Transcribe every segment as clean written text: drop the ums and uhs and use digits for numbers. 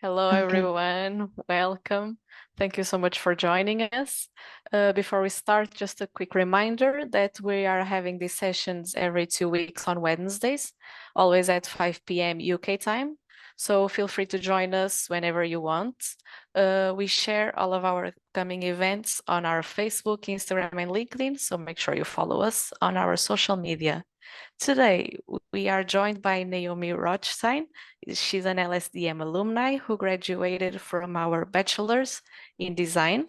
Hello, Okay. everyone. Welcome. Thank you so much for joining us. Before we start, just a quick reminder that we are having these sessions every 2 weeks on Wednesdays, always at 5 p.m. UK time. So feel free to join us whenever you want. We share all of our upcoming events on our Facebook, Instagram, and LinkedIn. So make sure you follow us on our social media. Today, we are joined by Naomi Rotshtein. She's an LSDM alumni who graduated from our bachelor's in design.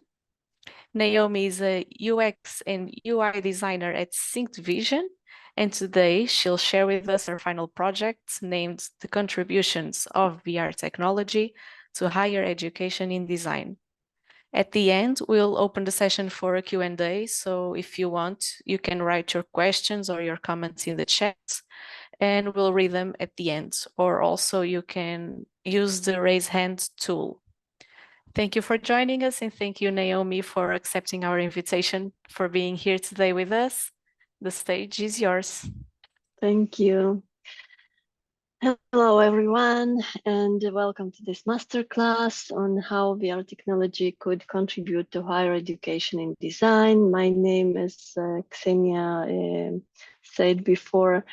Naomi is a UX and UI designer at Synced Vision, and today she'll share with us her final project named The Contributions of VR Technology to Higher Education in Design. At the end, we'll open the session for a Q&A, so if you want, you can write your questions or your comments in the chat and we'll read them at the end. Or also you can use the raise hand tool. Thank you for joining us and thank you, Naomi, for accepting our invitation, for being here today with us. The stage is yours. Thank you. Hello, everyone, and welcome to this masterclass on how VR technology could contribute to higher education in design. My name is Ksenia, said before,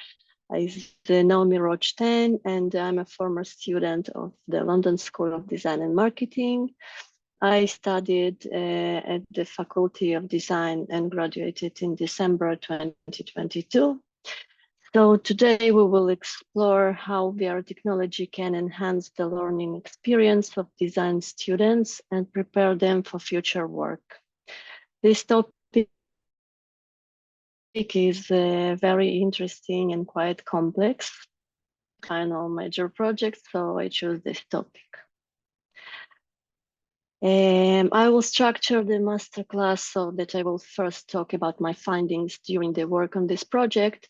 is Naomi Rotshtein, and I'm a former student of the London School of Design and Marketing. I studied at the Faculty of Design and graduated in December 2022. So today we will explore how VR technology can enhance the learning experience of design students and prepare them for future work. This topic is very interesting and quite complex. Final major project, so I chose this topic. I will structure the masterclass so that I will first talk about my findings during the work on this project,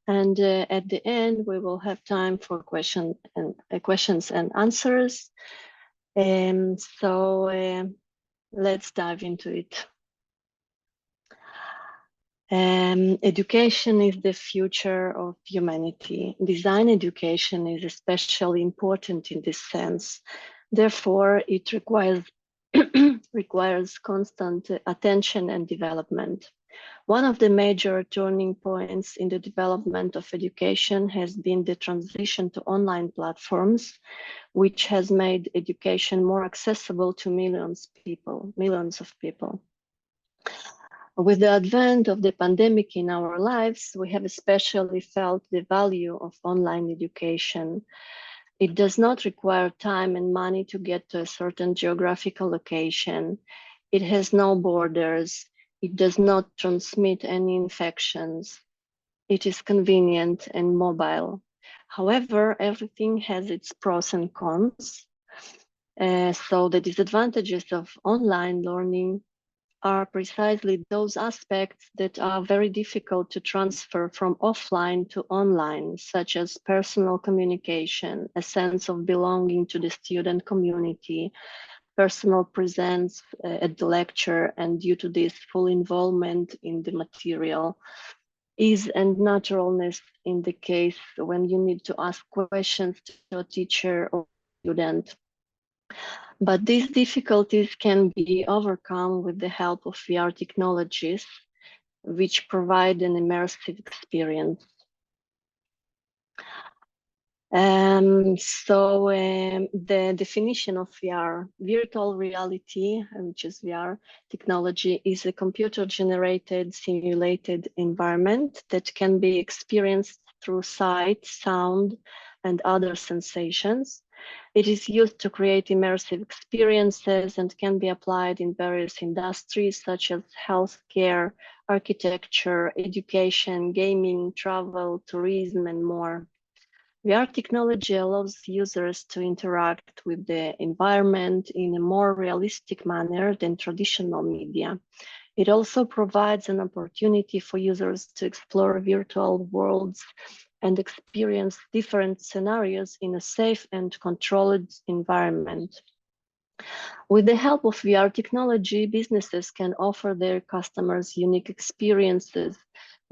and at the end we will have time for questions and answers. So let's dive into it. Education is the future of humanity. Design education is especially important in this sense. Therefore, it requires constant attention and development. One of the major turning points in the development of education has been the transition to online platforms, which has made education more accessible to millions of people. With the advent of the pandemic in our lives, we have especially felt the value of online education. It does not require time and money to get to a certain geographical location. It has no borders. It does not transmit any infections. It is convenient and mobile. However, everything has its pros and cons. So the disadvantages of online learning are precisely those aspects that are very difficult to transfer from offline to online, such as personal communication, a sense of belonging to the student community, personal presence at the lecture, and due to this, full involvement in the material, ease and naturalness in the case when you need to ask questions to a teacher or student. But these difficulties can be overcome with the help of VR technologies, which provide an immersive experience. The definition of VR, virtual reality, which is VR technology, is a computer-generated simulated environment that can be experienced through sight, sound, and other sensations. It is used to create immersive experiences and can be applied in various industries such as healthcare, architecture, education, gaming, travel, tourism, and more. VR technology allows users to interact with the environment in a more realistic manner than traditional media. It also provides an opportunity for users to explore virtual worlds and experience different scenarios in a safe and controlled environment. With the help of VR technology, businesses can offer their customers unique experiences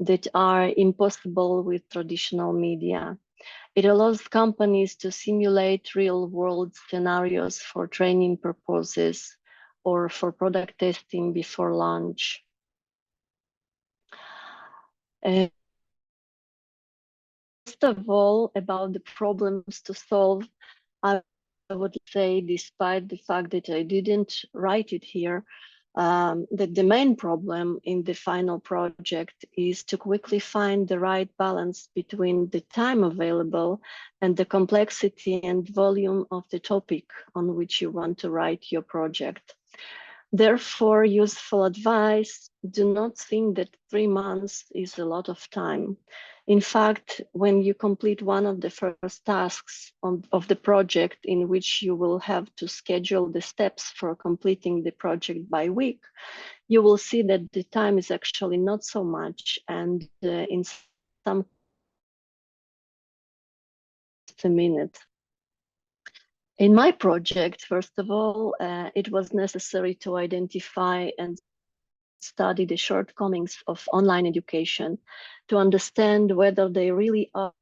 that are impossible with traditional media. It allows companies to simulate real-world scenarios for training purposes or for product testing before launch. First of all, about the problems to solve, I would say, despite the fact that I didn't write it here, that the main problem in the final project is to quickly find the right balance between the time available and the complexity and volume of the topic on which you want to write your project. Therefore, useful advice, do not think that 3 months is a lot of time. In fact, when you complete one of the first tasks of the project in which you will have to schedule the steps for completing the project by week, you will see that the time is actually not so much, and in some a minute. In my project, first of all, it was necessary to identify and study the shortcomings of online education to understand whether they really are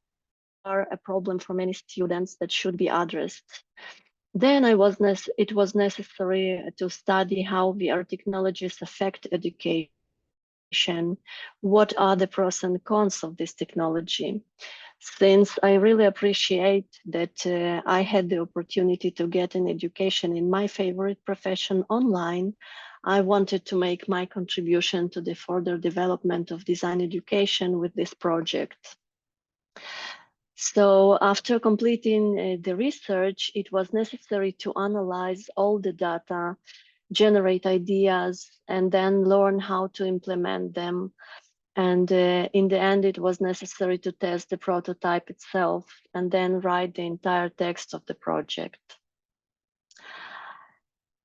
a problem for many students that should be addressed. Then it was necessary to study how VR technologies affect education. What are the pros and cons of this technology? Since I really appreciate that I had the opportunity to get an education in my favorite profession online, I wanted to make my contribution to the further development of design education with this project. So after completing the research, it was necessary to analyze all the data, generate ideas, and then learn how to implement them. And in the end, it was necessary to test the prototype itself and then write the entire text of the project.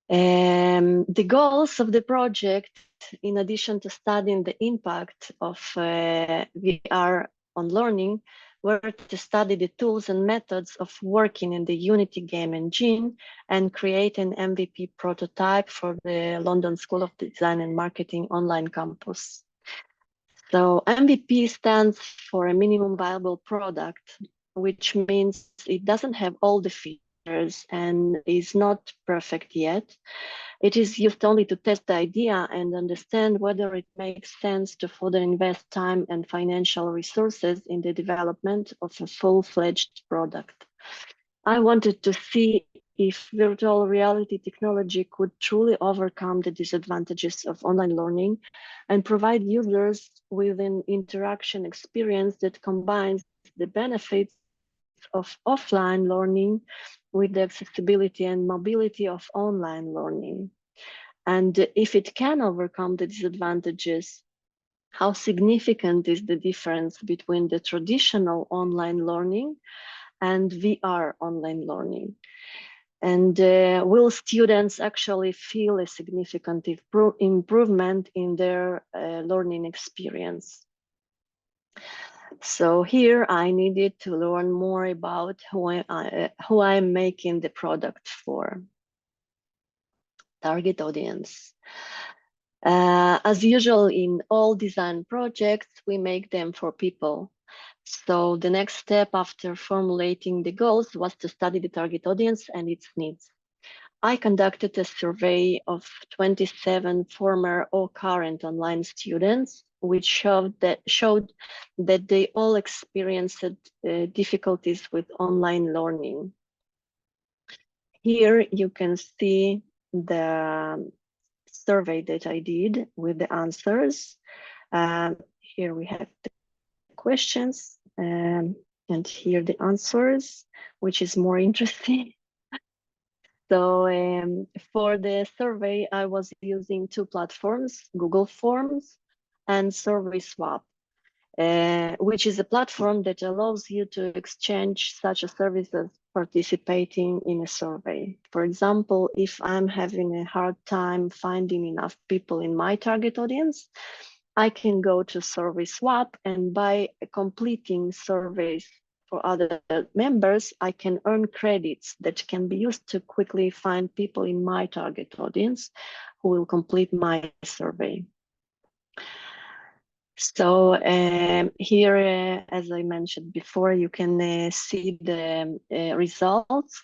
The goals of the project, in addition to studying the impact of VR on learning, were to study the tools and methods of working in the Unity game engine and create an MVP prototype for the London School of Design and Marketing online campus. So MVP stands for a minimum viable product, which means it doesn't have all the features and is not perfect yet. It is used only to test the idea and understand whether it makes sense to further invest time and financial resources in the development of a full-fledged product. I wanted to see if virtual reality technology could truly overcome the disadvantages of online learning and provide users with an interaction experience that combines the benefits of offline learning with the accessibility and mobility of online learning. And if it can overcome the disadvantages, how significant is the difference between the traditional online learning and VR online learning? And will students actually feel a significant improvement in their learning experience? So here I needed to learn more about who I'm making the product for. Target audience. As usual in all design projects, we make them for people. So the next step after formulating the goals was to study the target audience and its needs. I conducted a survey of 27 former or current online students, which showed that they all experienced difficulties with online learning. Here you can see the survey that I did with the answers. Here we have the questions and here the answers, which is more interesting. So for the survey, I was using two platforms, Google Forms and SurveySwap, which is a platform that allows you to exchange such a service as participating in a survey. For example, if I'm having a hard time finding enough people in my target audience, I can go to SurveySwap, and by completing surveys for other members, I can earn credits that can be used to quickly find people in my target audience who will complete my survey. So here, as I mentioned before, you can see the results.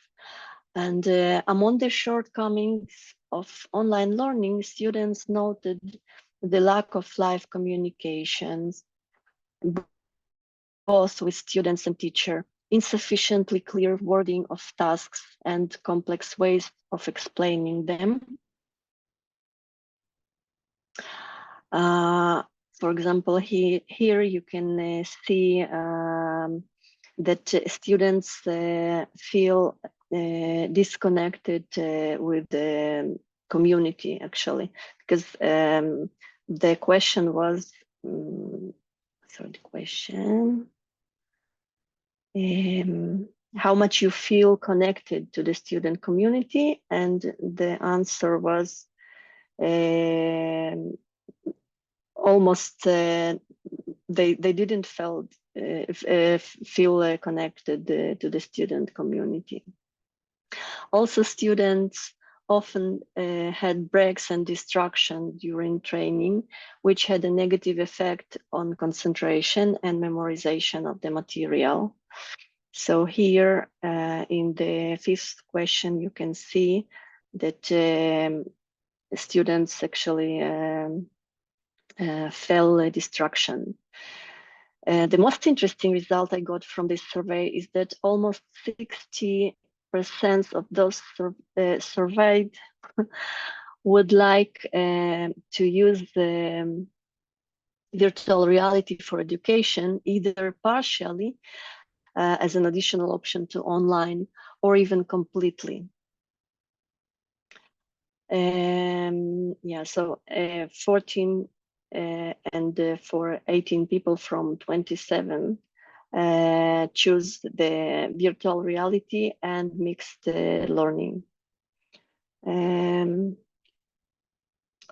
And among the shortcomings of online learning, students noted the lack of live communications, both with students and teacher, insufficiently clear wording of tasks and complex ways of explaining them. For example, here you can see that students feel disconnected with the community, actually, because the question was, sorry, the question, how much you feel connected to the student community, and the answer was almost they didn't feel connected to the student community. Also, students often had breaks and distraction during training, which had a negative effect on concentration and memorization of the material. So here in the fifth question, you can see that students actually fell a distraction. The most interesting result I got from this survey is that almost 60% of those surveyed would like to use virtual reality for education, either partially as an additional option to online, or even completely. Yeah, so 14 and for 18 people from 27 choose the virtual reality and mixed learning.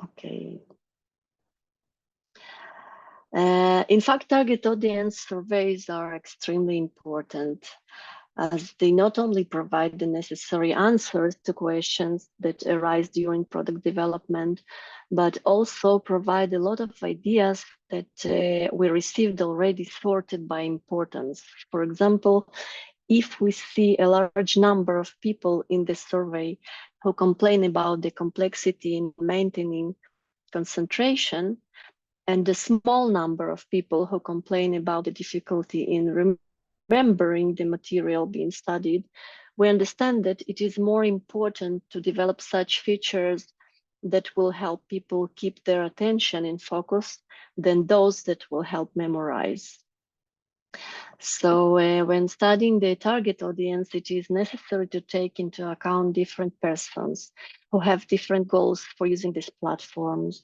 Okay. In fact, target audience surveys are extremely important, as they not only provide the necessary answers to questions that arise during product development, but also provide a lot of ideas that we received already sorted by importance. For example, if we see a large number of people in the survey who complain about the complexity in maintaining concentration, and a small number of people who complain about the difficulty in remembering the material being studied, we understand that it is more important to develop such features that will help people keep their attention in focus than those that will help memorize. So when studying the target audience, it is necessary to take into account different persons who have different goals for using these platforms.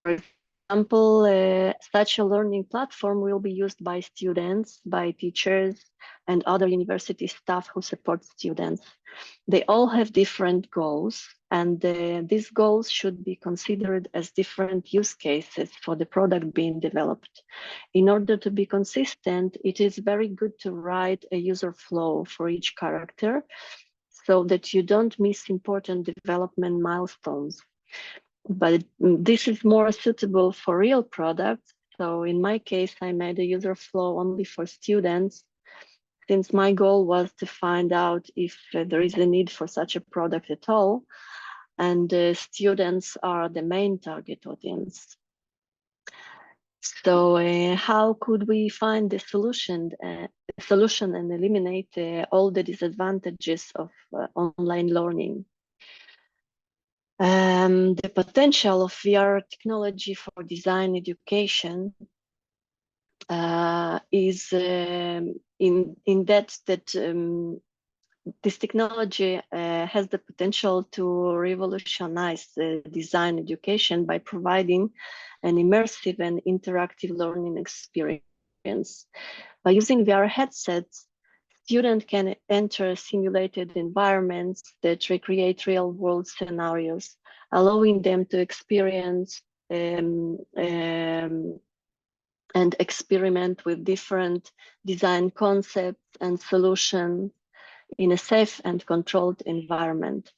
For example, such a learning platform will be used by students, by teachers, and other university staff who support students. They all have different goals, and these goals should be considered as different use cases for the product being developed. In order to be consistent, it is very good to write a user flow for each character so that you don't miss important development milestones. But this is more suitable for real products. So in my case, I made a user flow only for students, since my goal was to find out if there is a need for such a product at all. And students are the main target audience. So how could we find the solution and eliminate all the disadvantages of online learning? The potential of VR technology for design education is in that this technology has the potential to revolutionize design education by providing an immersive and interactive learning experience. By using VR headsets, students can enter simulated environments that recreate real-world scenarios, allowing them to experience and experiment with different design concepts and solutions in a safe and controlled environment.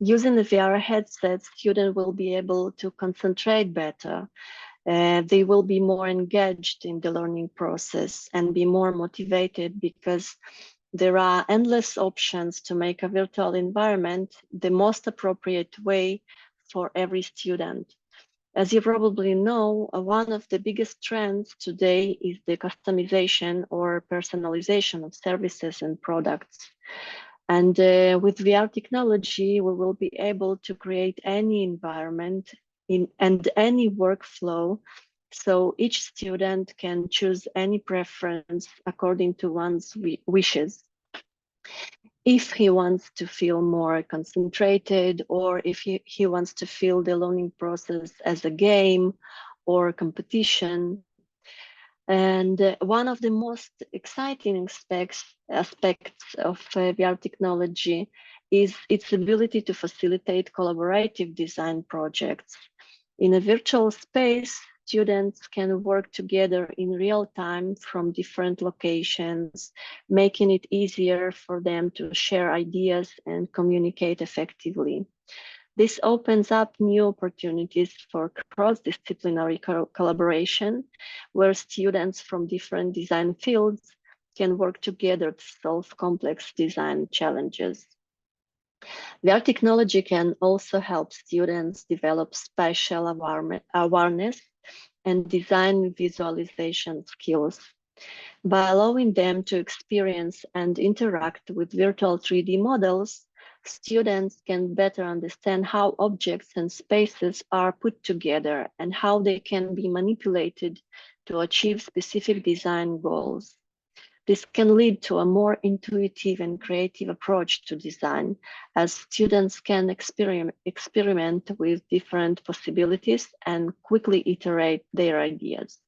Using the VR headset, students will be able to concentrate better They will be more engaged in the learning process and be more motivated because there are endless options to make a virtual environment the most appropriate way for every student. As you probably know, one of the biggest trends today is the customization or personalization of services and products. And with VR technology, we will be able to create any environment and any workflow, so each student can choose any preference according to one's wishes. If he wants to feel more concentrated, or if he wants to feel the learning process as a game or competition. And one of the most exciting aspects of VR technology is its ability to facilitate collaborative design projects. In a virtual space, students can work together in real time from different locations, making it easier for them to share ideas and communicate effectively. This opens up new opportunities for cross-disciplinary collaboration, where students from different design fields can work together to solve complex design challenges. VR technology can also help students develop spatial awareness and design visualization skills. By allowing them to experience and interact with virtual 3D models, students can better understand how objects and spaces are put together and how they can be manipulated to achieve specific design goals. This can lead to a more intuitive and creative approach to design, as students can experiment with different possibilities and quickly iterate their ideas.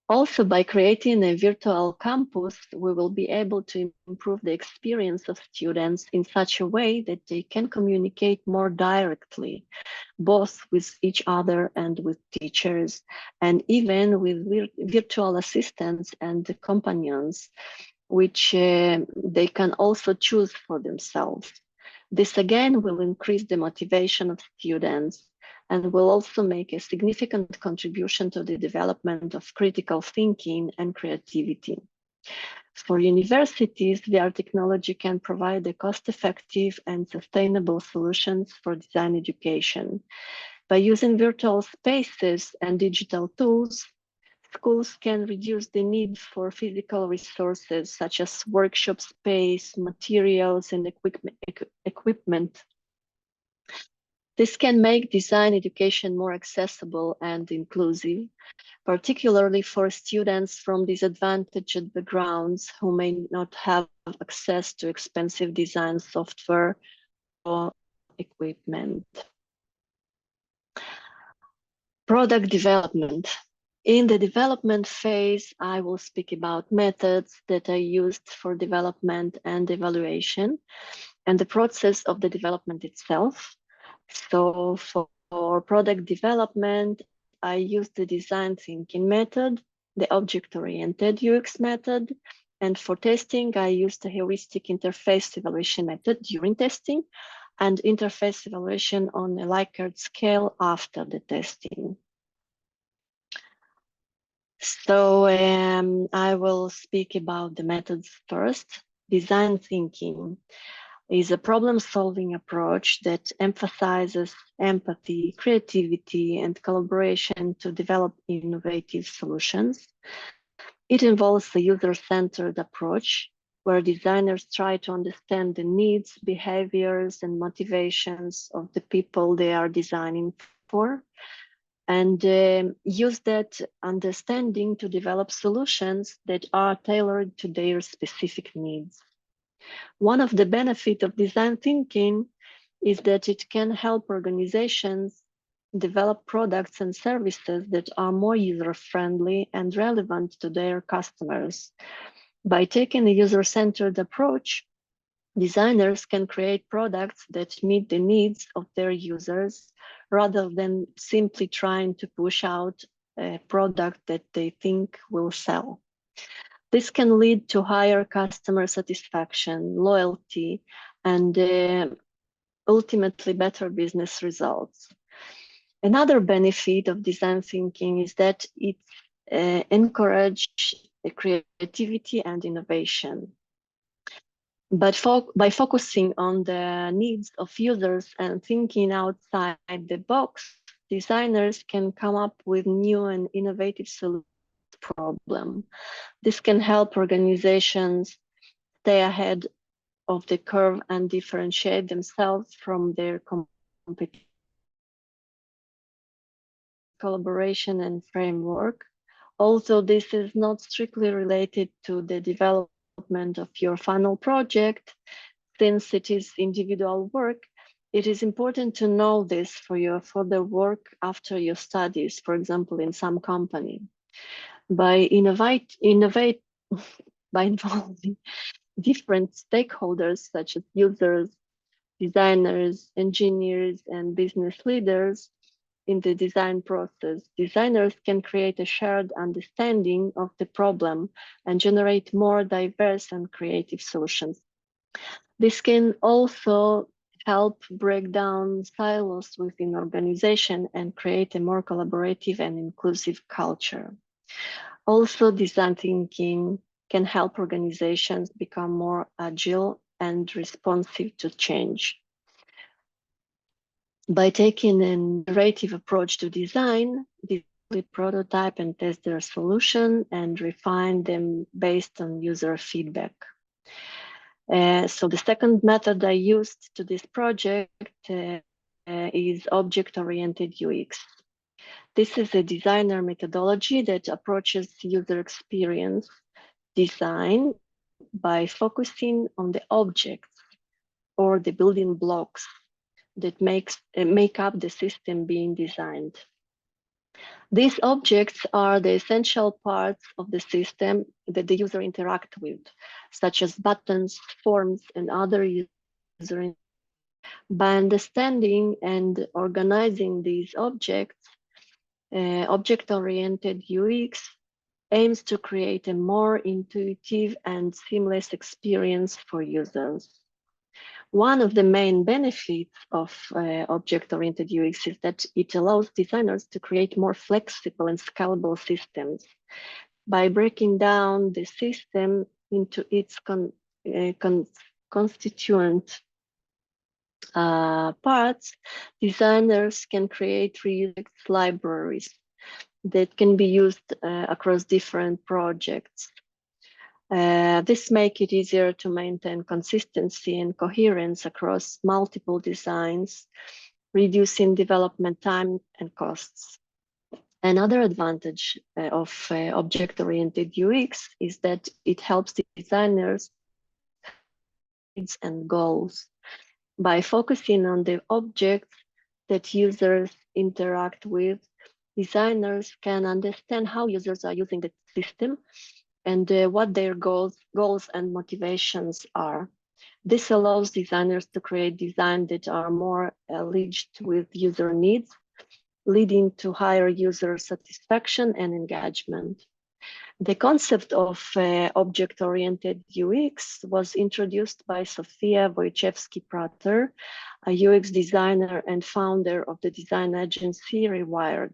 Also, by creating a virtual campus, we will be able to improve the experience of students in such a way that they can communicate more directly, both with each other and with teachers, and even with virtual assistants and companions, which they can also choose for themselves. This again will increase the motivation of students and will also make a significant contribution to the development of critical thinking and creativity. For universities, VR technology can provide a cost-effective and sustainable solutions for design education. By using virtual spaces and digital tools, schools can reduce the need for physical resources such as workshop space, materials, and equipment. This can make design education more accessible and inclusive, particularly for students from disadvantaged backgrounds who may not have access to expensive design software or equipment. Product development. In the development phase, I will speak about methods that are used for development and evaluation, and the process of the development itself. So for product development, I use the design thinking method, the object-oriented UX method, and for testing, I use the heuristic interface evaluation method during testing and interface evaluation on a Likert scale after the testing. So I will speak about the methods first. Design thinking is a problem-solving approach that emphasizes empathy, creativity, and collaboration to develop innovative solutions. It involves a user-centered approach where designers try to understand the needs, behaviors, and motivations of the people they are designing for, and use that understanding to develop solutions that are tailored to their specific needs. One of the benefits of design thinking is that it can help organizations develop products and services that are more user-friendly and relevant to their customers. By taking a user-centered approach, designers can create products that meet the needs of their users rather than simply trying to push out a product that they think will sell. This can lead to higher customer satisfaction, loyalty, and ultimately better business results. Another benefit of design thinking is that it encourages creativity and innovation. But by focusing on the needs of users and thinking outside the box, designers can come up with new and innovative solutions to the problem. This can help organizations stay ahead of the curve and differentiate themselves from their competitors. Collaboration and framework. Although this is not strictly related to the development of your final project, since it is individual work, it is important to know this for your further work after your studies, for example, in some company. By by involving different stakeholders such as users, designers, engineers, and business leaders in the design process, designers can create a shared understanding of the problem and generate more diverse and creative solutions. This can also help break down silos within organization and create a more collaborative and inclusive culture. Also, design thinking can help organizations become more agile and responsive to change. By taking an iterative approach to design, they prototype and test their solution and refine them based on user feedback. So the second method I used to this project is object-oriented UX. This is a designer methodology that approaches user experience design by focusing on the objects or the building blocks that make up the system being designed. These objects are the essential parts of the system that the user interact with, such as buttons, forms, and other user. By understanding and organizing these objects, object-oriented UX aims to create a more intuitive and seamless experience for users. One of the main benefits of object-oriented UX is that it allows designers to create more flexible and scalable systems. By breaking down the system into its constituent parts, designers can create reuse libraries that can be used across different projects. This makes it easier to maintain consistency and coherence across multiple designs, reducing development time and costs. Another advantage of object-oriented UX is that it helps designers needs and goals. By focusing on the objects that users interact with, designers can understand how users are using the system and what their goals and motivations are. This allows designers to create designs that are more aligned with user needs, leading to higher user satisfaction and engagement. The concept of object-oriented UX was introduced by Sofia Wojciechowski-Prater, a UX designer and founder of the design agency Rewired.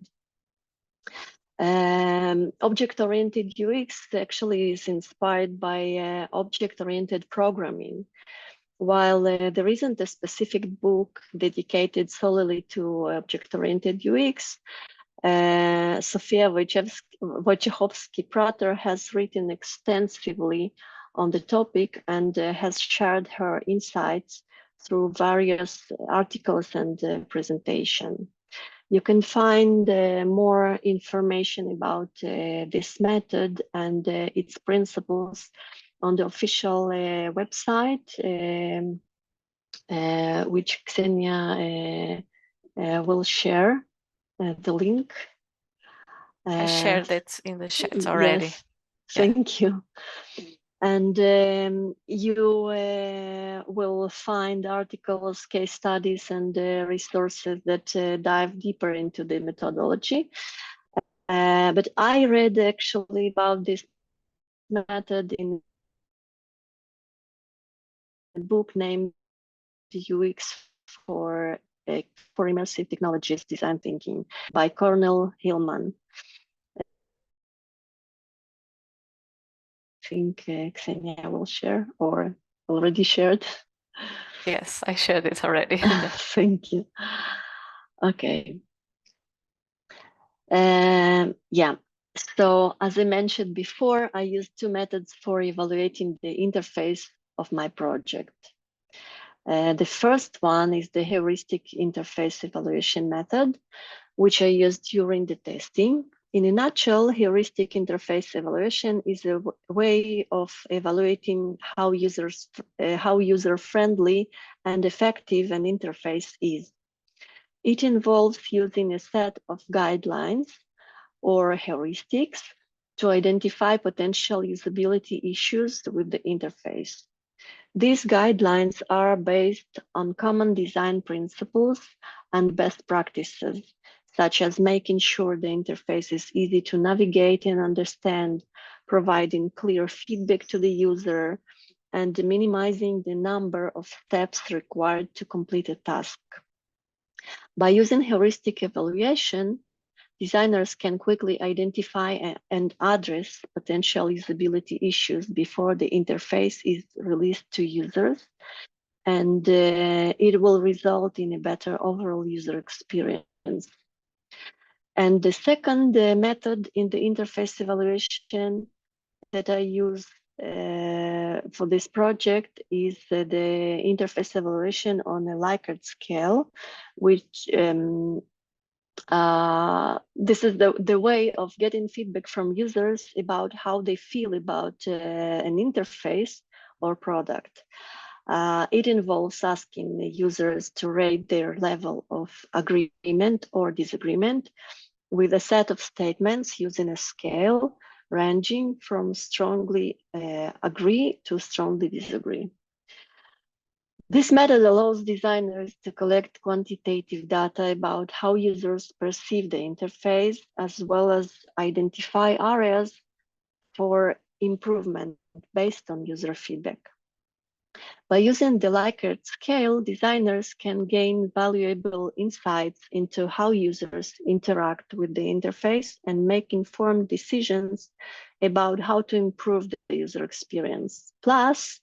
Object-oriented UX actually is inspired by object-oriented programming. While there isn't a specific book dedicated solely to object-oriented UX, Sofia Wojciechowski-Prater has written extensively on the topic and has shared her insights through various articles and presentation. You can find more information about this method and its principles on the official website, which Ksenia will share the link. I shared it in the chat already. Yes, thank you. And you will find articles, case studies, and resources that dive deeper into the methodology. But I read actually about this method in a book named UX for for Immersive Technologies Design Thinking by Cornel Hillman. I think Xenia will share or already shared. Yes, I shared it already. Thank you. Okay. Yeah. So as I mentioned before, I used two methods for evaluating the interface of my project. The first one is the heuristic interface evaluation method, which I used during the testing. In a nutshell, heuristic interface evaluation is a way of evaluating how user-friendly and effective an interface is. It involves using a set of guidelines or heuristics to identify potential usability issues with the interface. These guidelines are based on common design principles and best practices, such as making sure the interface is easy to navigate and understand, providing clear feedback to the user, and minimizing the number of steps required to complete a task. By using heuristic evaluation, designers can quickly identify and address potential usability issues before the interface is released to users, and it will result in a better overall user experience. And the second method in the interface evaluation that I use for this project is the interface evaluation on a Likert scale, which this is the way of getting feedback from users about how they feel about an interface or product. It involves asking the users to rate their level of agreement or disagreement with a set of statements using a scale ranging from strongly agree to strongly disagree. This method allows designers to collect quantitative data about how users perceive the interface, as well as identify areas for improvement based on user feedback. By using the Likert scale, designers can gain valuable insights into how users interact with the interface and make informed decisions about how to improve the user experience. Plus,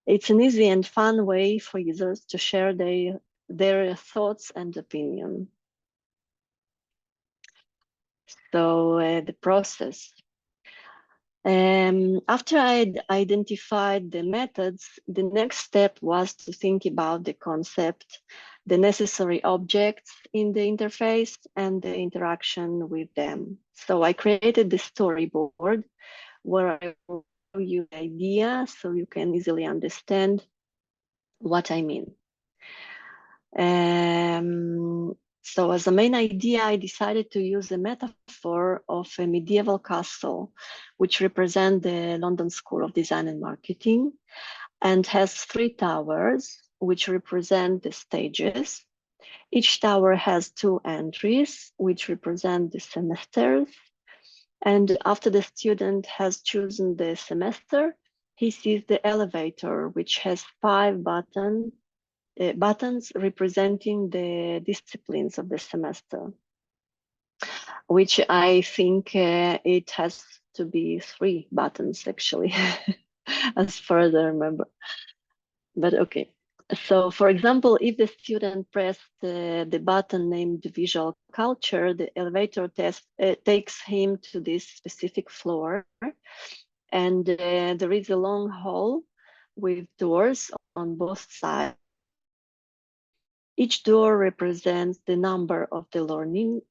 it's an easy and fun way for users to share their thoughts and opinion. So the process. After I'd identified the methods, the next step was to think about the concept, the necessary objects in the interface, and the interaction with them. So I created the storyboard where I will show you the idea so you can easily understand what I mean. So as a main idea, I decided to use a metaphor of a medieval castle, which represents the London School of Design and Marketing, and has 3 towers, which represent the stages. Each tower has 2 entries, which represent the semesters. And after the student has chosen the semester, he sees the elevator, which has 5 buttons representing the disciplines of the semester, which I think it has to be 3 buttons actually, as far as I remember. But okay. So for example, if the student pressed the button named Visual Culture, the elevator takes him to this specific floor, and there is a long hall with doors on both sides. Each door represents the number of the learning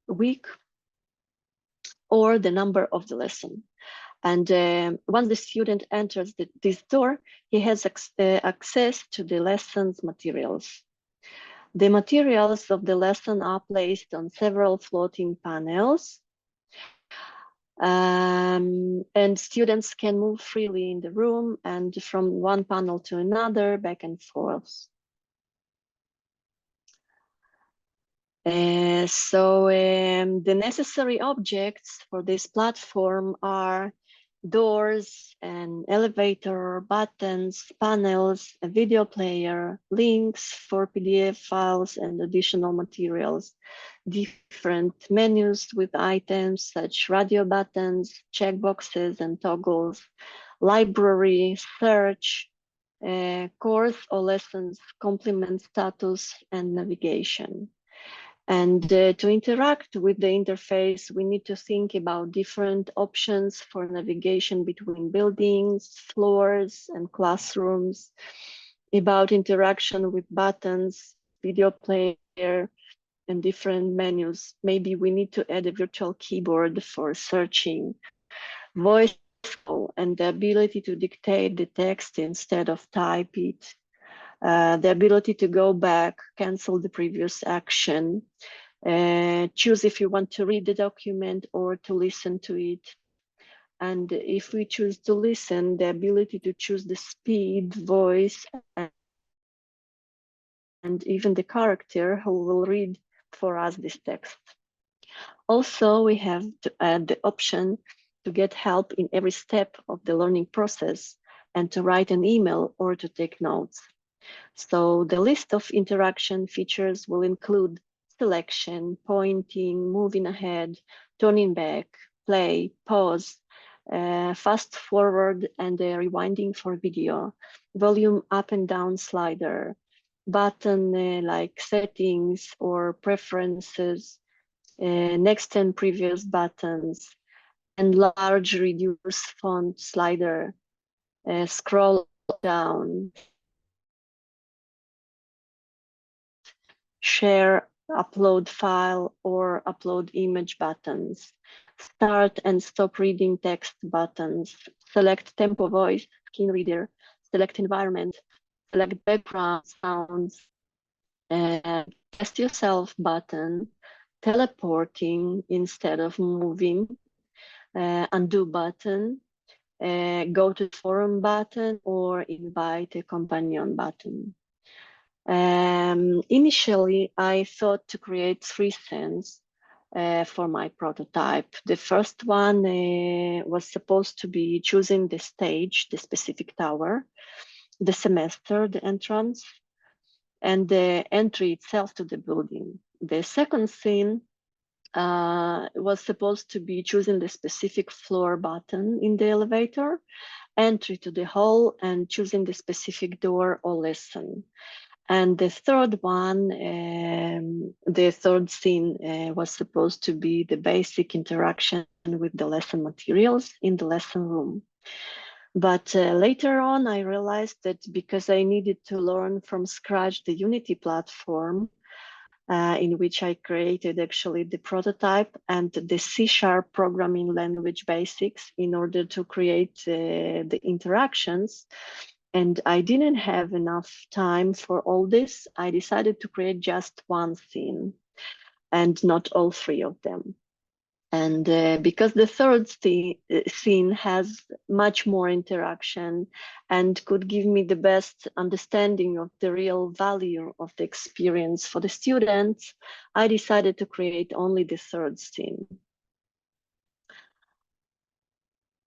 week or the number of the lesson. And once the student enters this door, he has access to the lesson's materials. The materials of the lesson are placed on several floating panels, and students can move freely in the room and from one panel to another, back and forth. So the necessary objects for this platform are doors, an elevator, buttons, panels, a video player, links for PDF files and additional materials, different menus with items such radio buttons, checkboxes and toggles, library, search, course or lessons, complement status and navigation. And to interact with the interface, we need to think about different options for navigation between buildings, floors, and classrooms, about interaction with buttons, video player, and different menus. Maybe we need to add a virtual keyboard for searching, voice and the ability to dictate the text instead of type it. The ability to go back, cancel the previous action, choose if you want to read the document or to listen to it. And if we choose to listen, the ability to choose the speed, voice, and even the character who will read for us this text. Also, we have to add the option to get help in every step of the learning process and to write an email or to take notes. So the list of interaction features will include selection, pointing, moving ahead, turning back, play, pause, fast forward and rewinding for video, volume up and down slider, button like settings or preferences, next and previous buttons, and large reduce font slider, scroll down, share, upload file, or upload image buttons, start and stop reading text buttons, select tempo voice, screen reader, select environment, select background sounds, test yourself button, teleporting instead of moving, undo button, go to forum button, or invite a companion button. Initially, I thought to create 3 scenes for my prototype. The first one was supposed to be choosing the stage, the specific tower, the semester, the entrance, and the entry itself to the building. The second scene was supposed to be choosing the specific floor button in the elevator, entry to the hall, and choosing the specific door or lesson. And the third one, the third scene was supposed to be the basic interaction with the lesson materials in the lesson room. But later on, I realized that because I needed to learn from scratch the Unity platform, in which I created actually the prototype and the C# programming language basics in order to create the interactions, and I didn't have enough time for all this, I decided to create just one scene and not all 3 of them. And because the third scene has much more interaction and could give me the best understanding of the real value of the experience for the students, I decided to create only the third scene.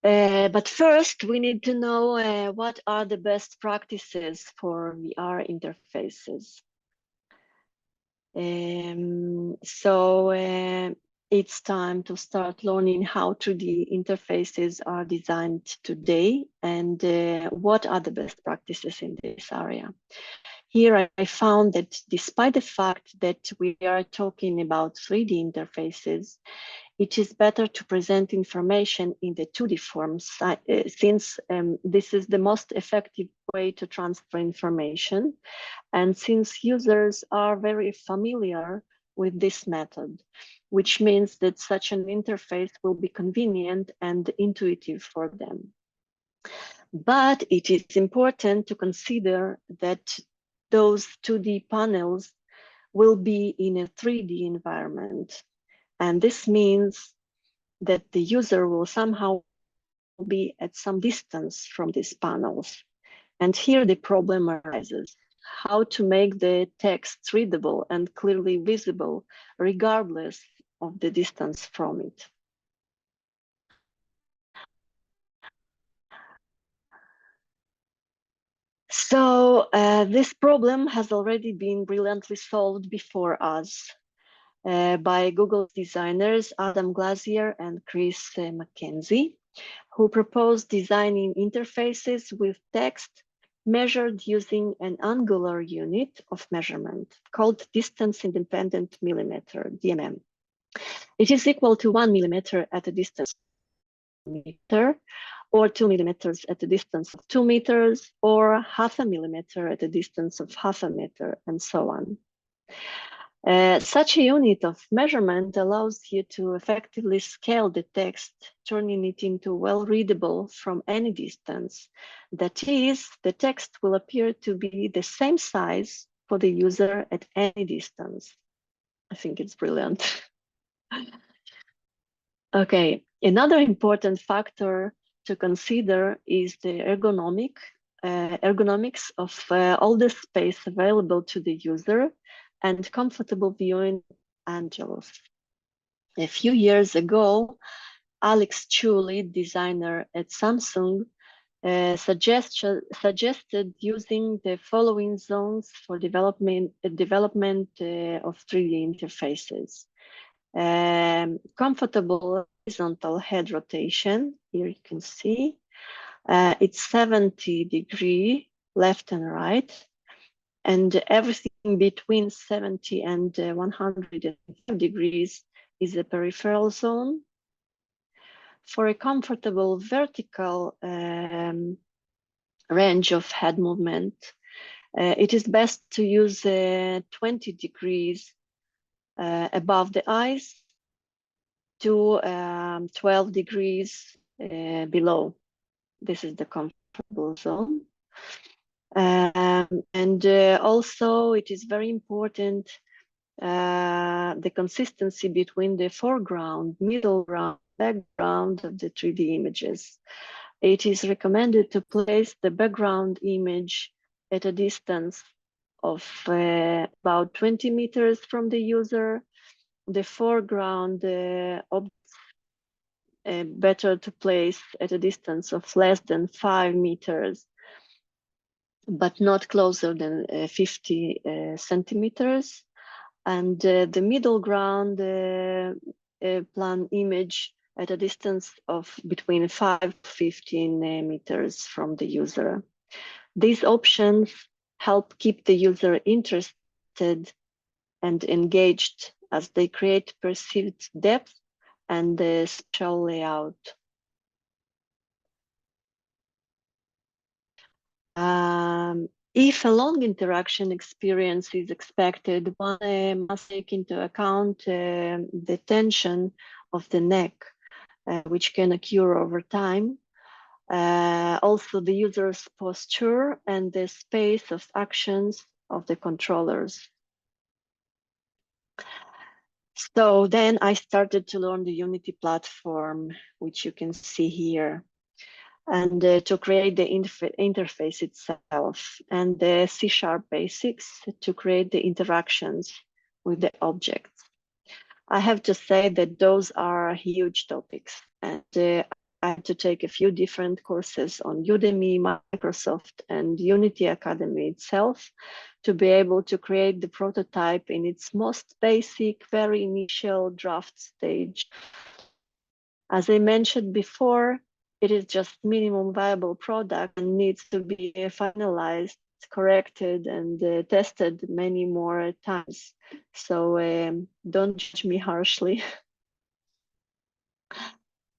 But first, we need to know what are the best practices for VR interfaces. It's time to start learning how 3D interfaces are designed today and what are the best practices in this area. Here I found that despite the fact that we are talking about 3D interfaces, it is better to present information in the 2D forms since this is the most effective way to transfer information. And since users are very familiar with this method, which means that such an interface will be convenient and intuitive for them. But it is important to consider that those 2D panels will be in a 3D environment. And this means that the user will somehow be at some distance from these panels. And here the problem arises: how to make the text readable and clearly visible, regardless of the distance from it. So this problem has already been brilliantly solved before us by Google's designers Adam Glazier and Chris McKenzie, who proposed designing interfaces with text measured using an angular unit of measurement called distance-independent millimeter, DMM. It is equal to 1 millimeter at a distance of 1 meter, or 2 millimeters at a distance of 2 meters, or half a millimeter at a distance of half a meter, and so on. Such a unit of measurement allows you to effectively scale the text, turning it into well-readable from any distance. That is, the text will appear to be the same size for the user at any distance. I think it's brilliant. Okay, another important factor to consider is the ergonomics of all the space available to the user and comfortable viewing angles. A few years ago, Alex Chu, lead designer at Samsung, suggested using the following zones for development of 3D interfaces. Comfortable horizontal head rotation, here you can see, it's 70-degree left and right, and everything between 70 and 105 degrees is a peripheral zone. For a comfortable vertical range of head movement, it is best to use 20 degrees above the eyes to 12 degrees below. This is the comfortable zone. And also it is very important the consistency between the foreground, middle ground, background of the 3D images. It is recommended to place the background image at a distance of about 20 meters from the user. The foreground better to place at a distance of less than 5 meters, but not closer than 50 centimeters. And the middle ground plan image at a distance of between 5 to 15 meters from the user. These options help keep the user interested and engaged as they create perceived depth and spatial layout. If a long interaction experience is expected, one must take into account the tension of the neck, which can occur over time. Also the user's posture and the space of actions of the controllers. So then I started to learn the Unity platform, which you can see here, and to create the interface itself, and the C# basics to create the interactions with the objects. I have to say that those are huge topics, and I had to take a few different courses on Udemy, Microsoft, and Unity Academy itself to be able to create the prototype in its most basic, very initial draft stage. As I mentioned before, it is just minimum viable product and needs to be finalized, corrected, and tested many more times. So don't judge me harshly.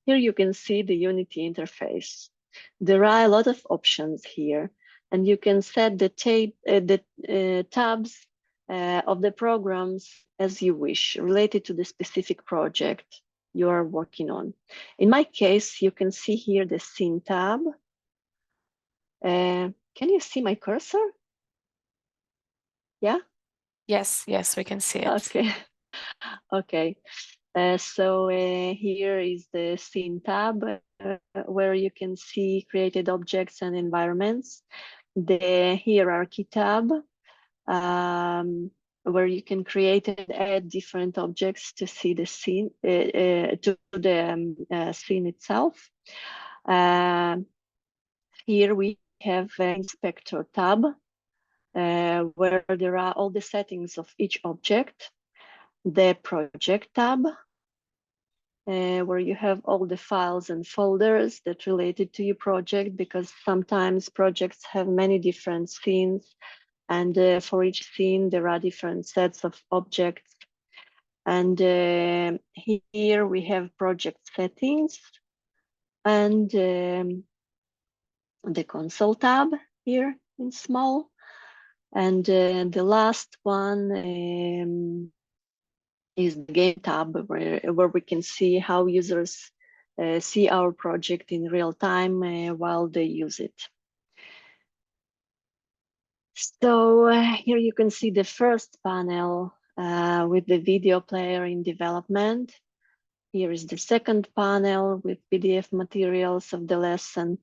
Here you can see the Unity interface. There are a lot of options here, and you can set the tabs of the programs as you wish, related to the specific project you are working on. In my case, you can see here the Scene tab. Can you see my cursor? Yeah? Yes, we can see it. Okay. Okay. So here is the Scene tab, where you can see created objects and environments. The Hierarchy tab, where you can create and add different objects to see the scene, to the scene itself. Here we have an inspector tab where there are all the settings of each object, the project tab, where you have all the files and folders that related to your project, because sometimes projects have many different scenes, and for each scene there are different sets of objects. And here we have project settings and the console tab here in small. And the last one is the game tab, where we can see how users see our project in real time while they use it. So here you can see the first panel with the video player in development. Here is the second panel with PDF materials of the lesson.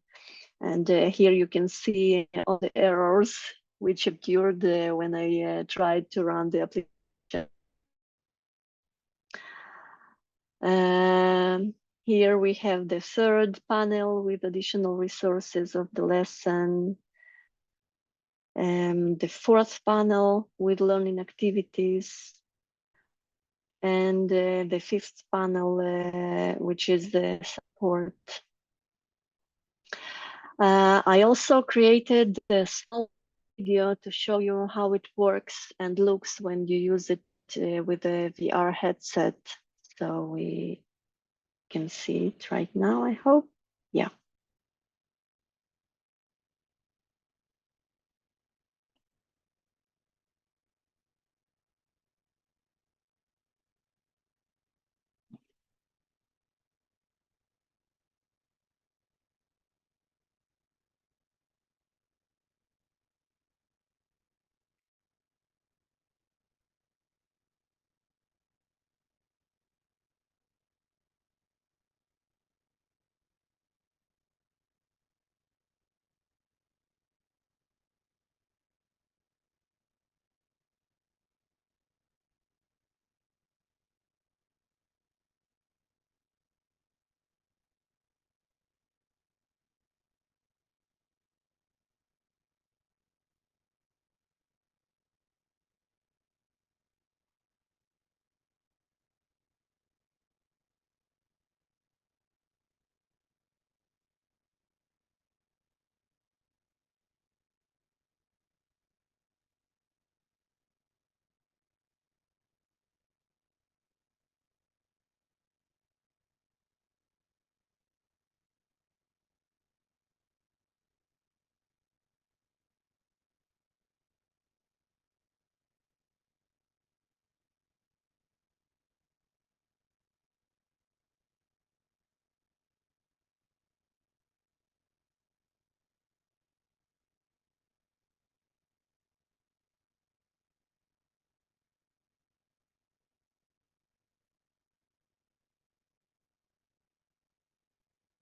And here you can see all the errors which occurred when I tried to run the application. Here we have the third panel with additional resources of the lesson. The fourth panel with learning activities. And the fifth panel, which is the support. I also created a small video to show you how it works and looks when you use it with a VR headset. So we can see it right now, I hope. Yeah.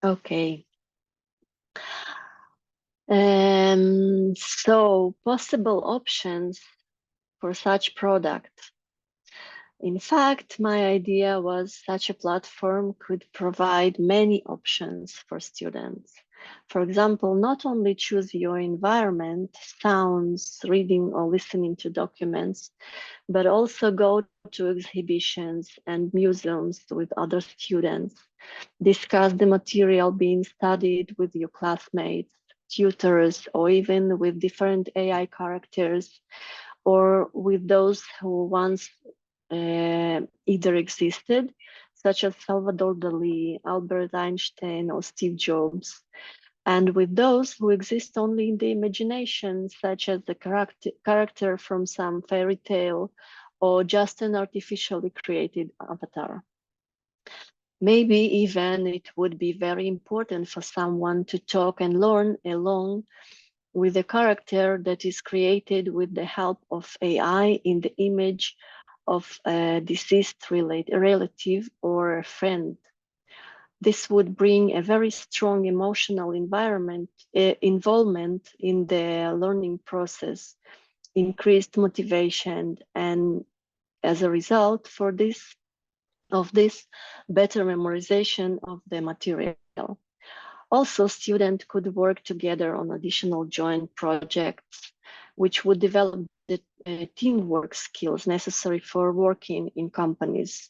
Okay. So possible options for such product. In fact, my idea was such a platform could provide many options for students. For example, not only choose your environment, sounds, reading or listening to documents, but also go to exhibitions and museums with other students, discuss the material being studied with your classmates, tutors, or even with different AI characters, or with those who once either existed, such as Salvador Dali, Albert Einstein, or Steve Jobs, and with those who exist only in the imagination, such as the character from some fairy tale, or just an artificially created avatar. Maybe even it would be very important for someone to talk and learn along with a character that is created with the help of AI in the image of a deceased relative or a friend. This would bring a very strong emotional involvement in the learning process, increased motivation, and as a result of this better memorization of the material. Also, students could work together on additional joint projects, which would develop the teamwork skills necessary for working in companies.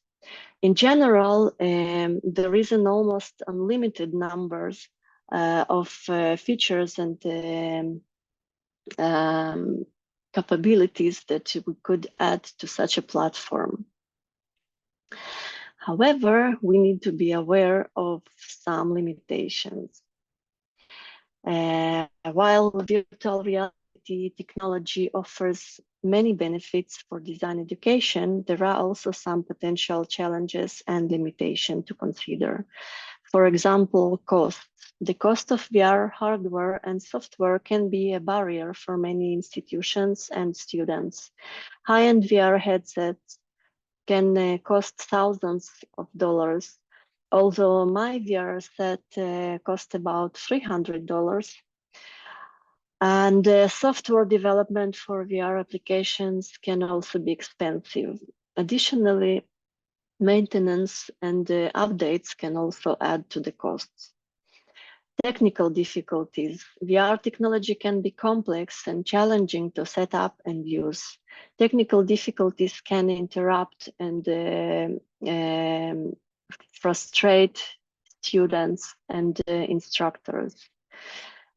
In general, there is an almost unlimited numbers of features and capabilities that we could add to such a platform. However, we need to be aware of some limitations. While virtual reality technology offers many benefits for design education, there are also some potential challenges and limitations to consider. For example, cost. The cost of VR hardware and software can be a barrier for many institutions and students. High-end VR headsets can cost thousands of dollars, although my VR set cost about $300. And software development for VR applications can also be expensive. Additionally, maintenance and updates can also add to the costs. Technical difficulties. VR technology can be complex and challenging to set up and use. Technical difficulties can interrupt and frustrate students and instructors.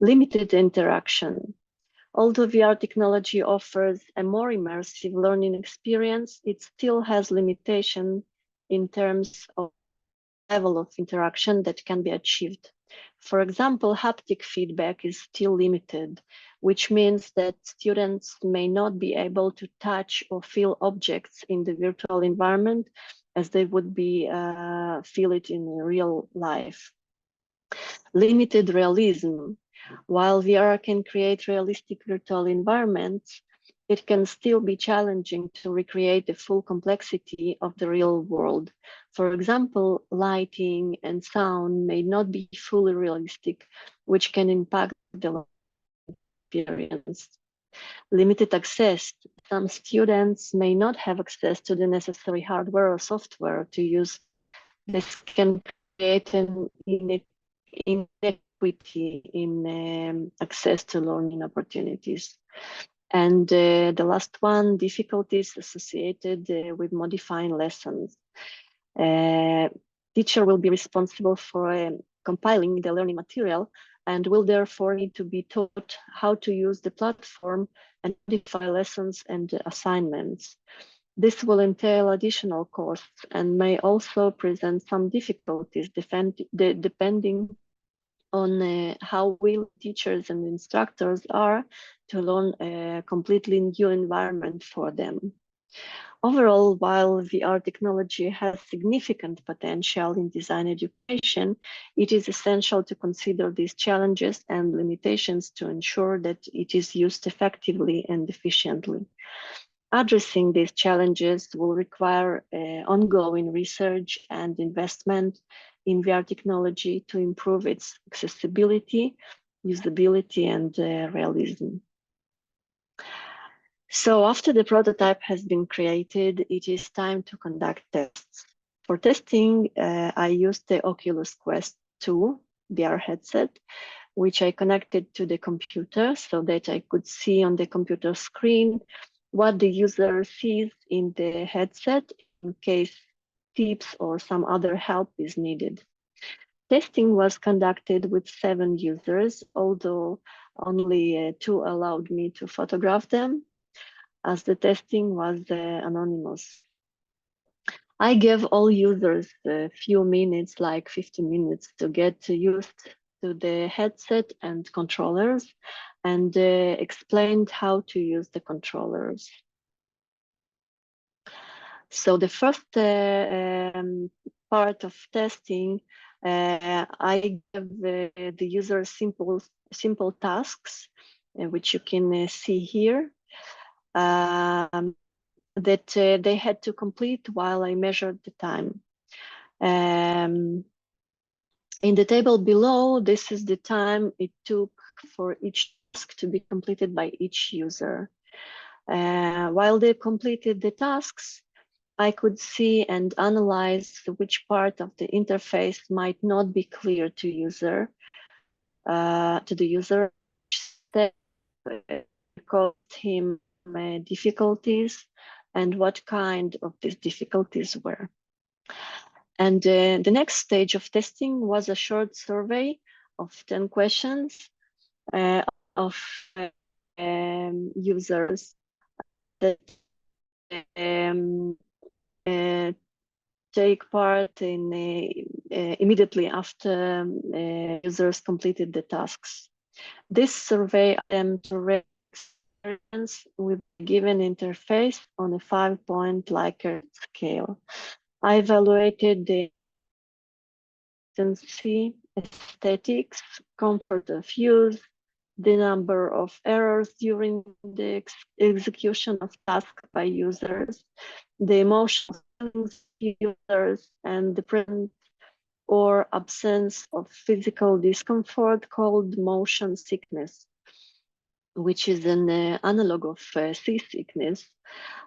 Limited interaction. Although VR technology offers a more immersive learning experience, it still has limitations in terms of level of interaction that can be achieved. For example, haptic feedback is still limited, which means that students may not be able to touch or feel objects in the virtual environment as they would be feel it in real life. Limited realism. While VR can create realistic virtual environments, it can still be challenging to recreate the full complexity of the real world. For example, lighting and sound may not be fully realistic, which can impact the experience. Limited access. Some students may not have access to the necessary hardware or software to use. This can create an inequity in access to learning opportunities. And the last one, difficulties associated with modifying lessons. Teacher will be responsible for compiling the learning material and will therefore need to be taught how to use the platform and modify lessons and assignments. This will entail additional costs and may also present some difficulties depending on how willing teachers and instructors are to learn a completely new environment for them. Overall, while VR technology has significant potential in design education, it is essential to consider these challenges and limitations to ensure that it is used effectively and efficiently. Addressing these challenges will require ongoing research and investment in VR technology to improve its accessibility, usability, and realism. So after the prototype has been created, it is time to conduct tests. For testing, I used the Oculus Quest 2 VR headset, which I connected to the computer so that I could see on the computer screen what the user sees in the headset in case tips or some other help is needed. Testing was conducted with 7 users, although only 2 allowed me to photograph them, as the testing was anonymous. I gave all users a few minutes, like 15 minutes, to get used to the headset and controllers, and explained how to use the controllers. So the first part of testing, I gave the user simple tasks, which you can see here, that they had to complete while I measured the time. In the table below, this is the time it took for each task to be completed by each user. While they completed the tasks, I could see and analyze which part of the interface might not be clear to user, to the user. Step caused him difficulties and what kind of these difficulties were. And the next stage of testing was a short survey of 10 questions of users that take part in immediately after users completed the tasks. This survey them to rate experience with a given interface on a 5-point Likert scale. I evaluated the efficiency, aesthetics, comfort of use, the number of errors during the execution of tasks by users, the emotional feelings of users, and the presence or absence of physical discomfort called motion sickness, which is an analog of seasickness.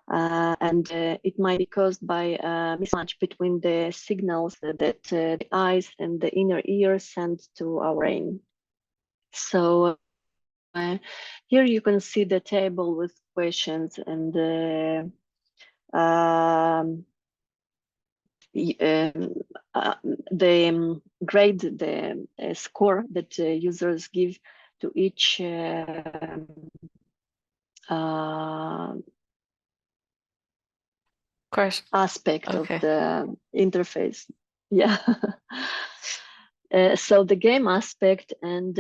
And it might be caused by a mismatch between the signals that the eyes and the inner ear send to our brain. So here you can see the table with questions and the grade, the score that users give to each aspect of the interface. Yeah. So the game aspect and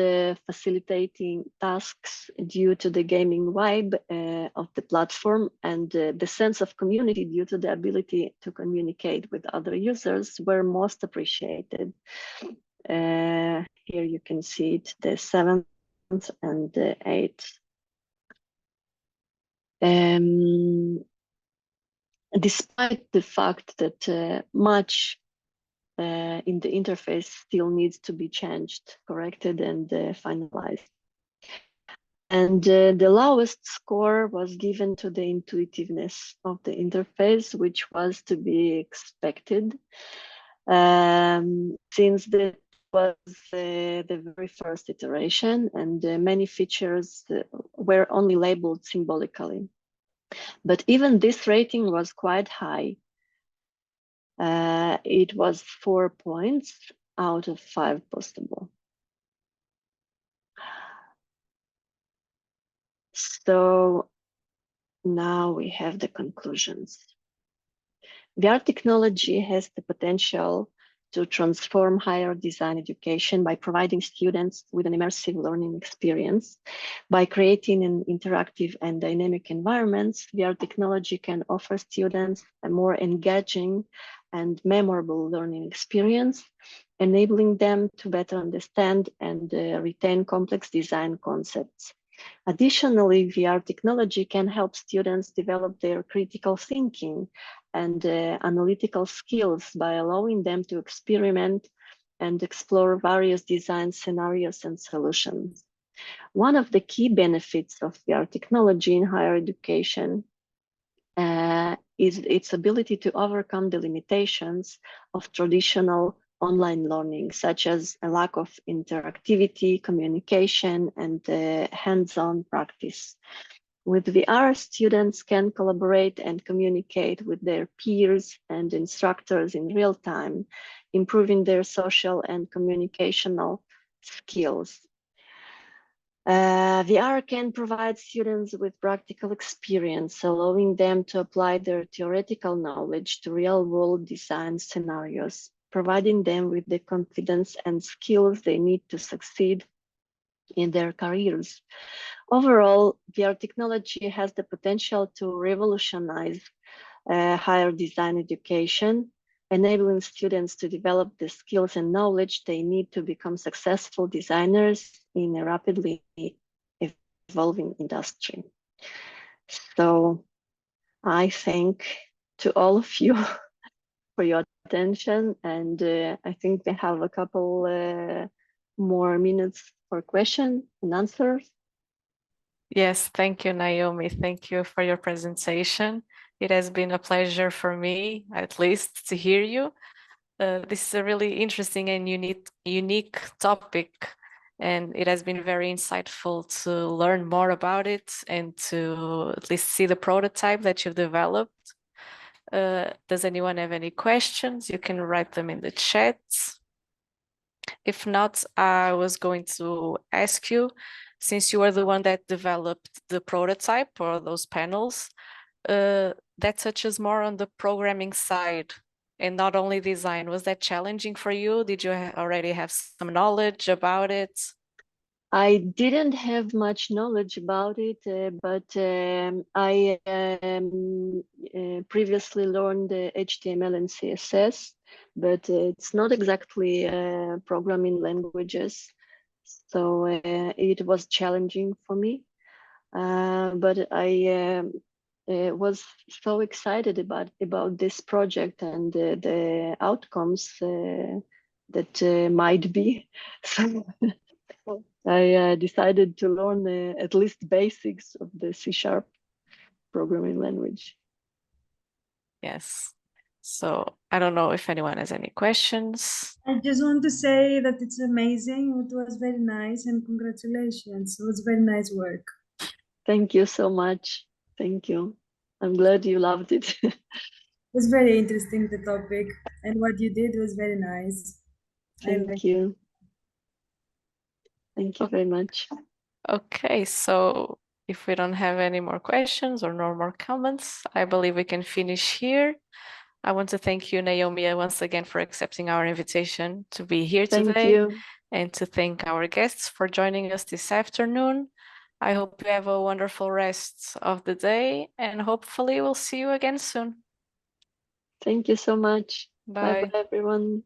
facilitating tasks due to the gaming vibe of the platform and the sense of community due to the ability to communicate with other users were most appreciated. Here you can see it, the 7th and the 8th. Despite the fact that much in the interface still needs to be changed, corrected, and finalized. And the lowest score was given to the intuitiveness of the interface, which was to be expected, since that was the very first iteration, and many features were only labeled symbolically. But even this rating was quite high. It was 4 points out of 5 possible. So now we have the conclusions. VR technology has the potential to transform higher design education by providing students with an immersive learning experience. By creating an interactive and dynamic environments, VR technology can offer students a more engaging and memorable learning experience, enabling them to better understand and retain complex design concepts. Additionally, VR technology can help students develop their critical thinking and analytical skills by allowing them to experiment and explore various design scenarios and solutions. One of the key benefits of VR technology in higher education is its ability to overcome the limitations of traditional online learning, such as a lack of interactivity, communication, and hands-on practice. With VR, students can collaborate and communicate with their peers and instructors in real time, improving their social and communicational skills. VR can provide students with practical experience, allowing them to apply their theoretical knowledge to real-world design scenarios, providing them with the confidence and skills they need to succeed in their careers. Overall, VR technology has the potential to revolutionize higher design education, enabling students to develop the skills and knowledge they need to become successful designers in a rapidly evolving industry. So I thank to all of you for your attention, and I think we have a couple more minutes for questions and answers. Yes, thank you, Naomi. Thank you for your presentation. It has been a pleasure for me, at least, to hear you. This is a really interesting and unique topic, and it has been very insightful to learn more about it and to at least see the prototype that you've developed. Does anyone have any questions? You can write them in the chat. If not, I was going to ask you, since you are the one that developed the prototype or those panels, that touches more on the programming side and not only design. Was that challenging for you? Did you already have some knowledge about it? I didn't have much knowledge about it, but I previously learned HTML and CSS, but it's not exactly programming languages. So it was challenging for me. But I was so excited about this project and the outcomes that might be. So I decided to learn at least basics of the C# programming language. Yes. So I don't know if anyone has any questions. I just want to say that it's amazing. It was very nice and congratulations. It was very nice work. Thank you so much. Thank you. I'm glad you loved it. It was very interesting, the topic, and what you did was very nice. Thank you. Thank you very much. Okay, so if we don't have any more questions or no more comments, I believe we can finish here. I want to thank you, Naomi, once again for accepting our invitation to be here Thank today, you. and to thank our guests for joining us this afternoon. I hope you have a wonderful rest of the day, and hopefully we'll see you again soon. Thank you so much. Bye. Bye-bye, everyone.